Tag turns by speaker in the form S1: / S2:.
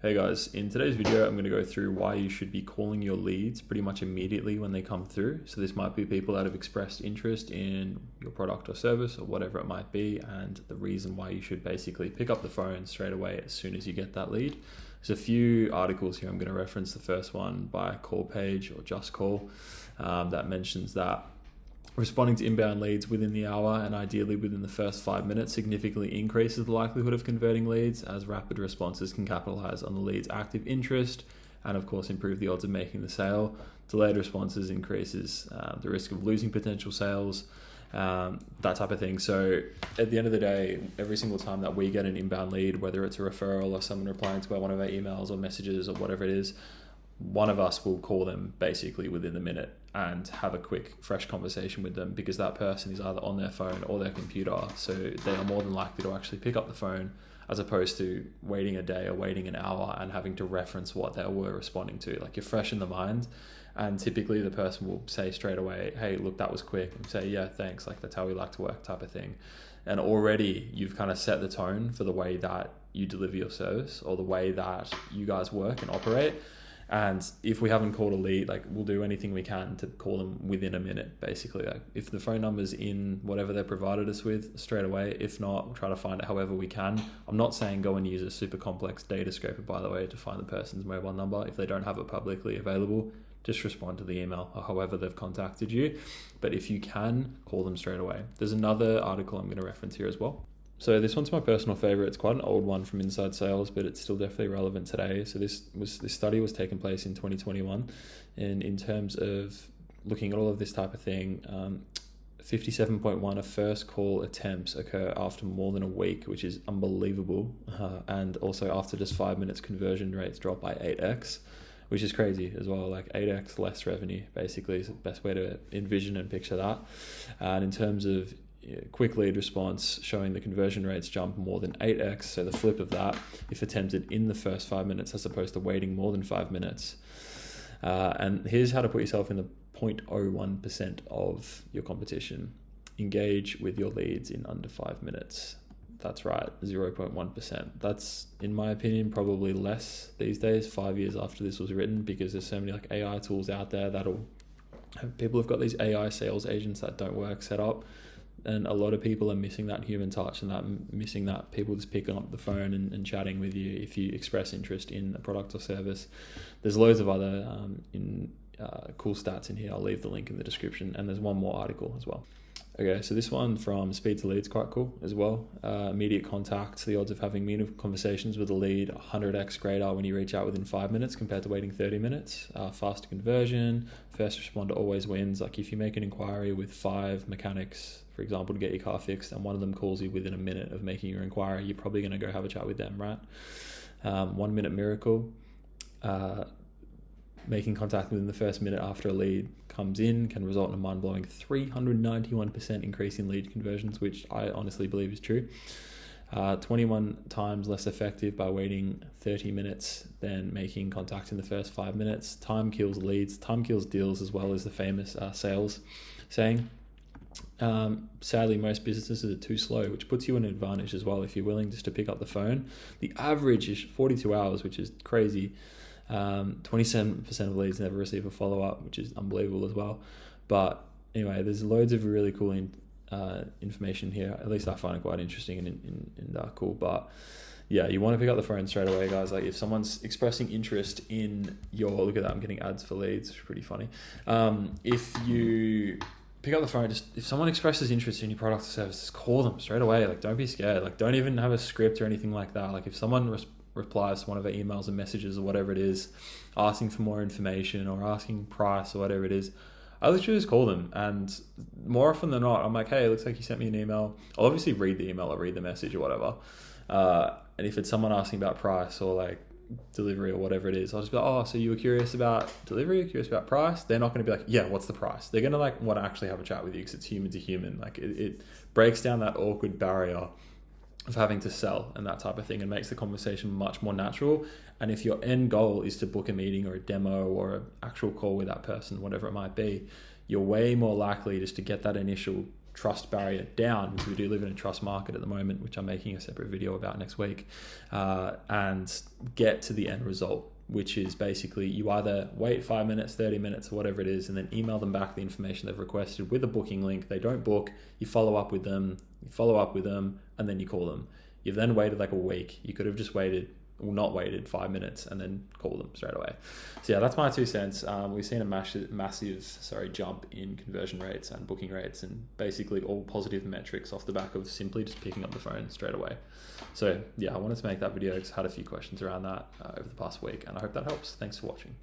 S1: Hey guys, in today's video, I'm going to go through why you should be calling your leads pretty much immediately when they come through. So this might be people that have expressed interest in your product or service or whatever it might be, and the reason why you should basically pick up the phone straight away as soon as you get that lead. There's a few articles here. I'm going to reference the first one by Call Page or Just Call that mentions that responding to inbound leads within the hour and ideally within the first 5 minutes significantly increases the likelihood of converting leads, as rapid responses can capitalize on the lead's active interest and of course improve the odds of making the sale. Delayed responses increases the risk of losing potential sales, that type of thing. So at the end of the day, every single time that we get an inbound lead, whether it's a referral or someone replying to one of our emails or messages or whatever it is, one of us will call them basically within the minute and have a quick, fresh conversation with them, because that person is either on their phone or their computer. So they are more than likely to actually pick up the phone, as opposed to waiting a day or waiting an hour and having to reference what they were responding to. Like, you're fresh in the mind, and typically the person will say straight away, hey, look, that was quick, and say, yeah, thanks, like that's how we like to work, type of thing. And already you've kind of set the tone for the way that you deliver your service or the way that you guys work and operate. And if we haven't called a lead, like, we'll do anything we can to call them within a minute, basically. Like, if the phone number's in whatever they provided us with, straight away. If not, we'll try to find it however we can. I'm not saying go and use a super complex data scraper, by the way, to find the person's mobile number. If they don't have it publicly available, just respond to the email or however they've contacted you. But if you can, call them straight away. There's another article I'm going to reference here as well. So this one's my personal favorite. It's quite an old one from Inside Sales, but it's still definitely relevant today. So this study was taking place in 2021, and in terms of looking at all of this type of thing, 57.1 of first call attempts occur after more than a week, which is unbelievable. And also after just 5 minutes, conversion rates drop by 8x, which is crazy as well. Like 8x less revenue, basically, is the best way to envision and picture that. And in terms of quick lead response, showing the conversion rates jump more than 8x, so the flip of that if attempted in the first 5 minutes as opposed to waiting more than 5 minutes. And here's how to put yourself in the 0.01% of your competition. Engage with your leads in under 5 minutes. That's right, 0.1%. That's, in my opinion, probably less these days, 5 years after this was written, because there's so many like AI tools out there that'll people have got these AI sales agents that don't work set up. And a lot of people are missing that human touch and that missing that people just picking up the phone and chatting with you if you express interest in a product or service. There's loads of other cool stats in here. I'll leave the link in the description. And there's one more article as well. Okay, so this one from Speed to Lead's quite cool as well. Immediate contact, the odds of having meaningful conversations with a lead 100x greater when you reach out within 5 minutes compared to waiting 30 minutes. Faster conversion, first responder always wins. Like, if you make an inquiry with 5 mechanics, for example, to get your car fixed, and one of them calls you within a minute of making your inquiry, you're probably going to go have a chat with them, right? 1 minute miracle. Making contact within the first minute after a lead comes in can result in a mind-blowing 391% increase in lead conversions, which I honestly believe is true. 21 times less effective by waiting 30 minutes than making contact in the first 5 minutes. Time kills leads, time kills deals, as well as the famous sales saying. Sadly, most businesses are too slow, which puts you in an advantage as well if you're willing just to pick up the phone. The average is 42 hours, which is crazy. 27% of leads never receive a follow-up, which is unbelievable as well. But anyway, there's loads of really cool information here. At least I find it quite interesting and cool. But yeah, you want to pick up the phone straight away, guys. Like, if someone's expressing interest in look at that, I'm getting ads for leads, which is pretty funny. If you pick up the phone, just if someone expresses interest in your product or service, just call them straight away. Like, don't be scared. Like, don't even have a script or anything like that. Like, if someone replies to one of our emails and messages or whatever it is, asking for more information or asking price or whatever it is, I literally just call them. And more often than not, I'm like, hey, it looks like you sent me an email. I'll obviously read the email or read the message or whatever. And if it's someone asking about price or like delivery or whatever it is, I'll just be like, oh, so you were curious about delivery, curious about price? They're not going to be like, yeah, what's the price? They're going to like want to actually have a chat with you, because it's human to human. Like, it breaks down that awkward barrier of having to sell and that type of thing, and makes the conversation much more natural. And if your end goal is to book a meeting or a demo or an actual call with that person, whatever it might be, you're way more likely just to get that initial trust barrier down, because we do live in a trust market at the moment, which I'm making a separate video about next week, and get to the end result, which is basically you either wait 5 minutes, 30 minutes, or whatever it is, and then email them back the information they've requested with a booking link. They don't book, you follow up with them, and then you call them. You've then waited like a week. You could have just not waited 5 minutes and then call them straight away. So yeah, that's my 2 cents. We've seen a massive jump in conversion rates and booking rates, and basically all positive metrics off the back of simply just picking up the phone straight away. So yeah, I wanted to make that video because I had a few questions around that over the past week, and I hope that helps. Thanks for watching.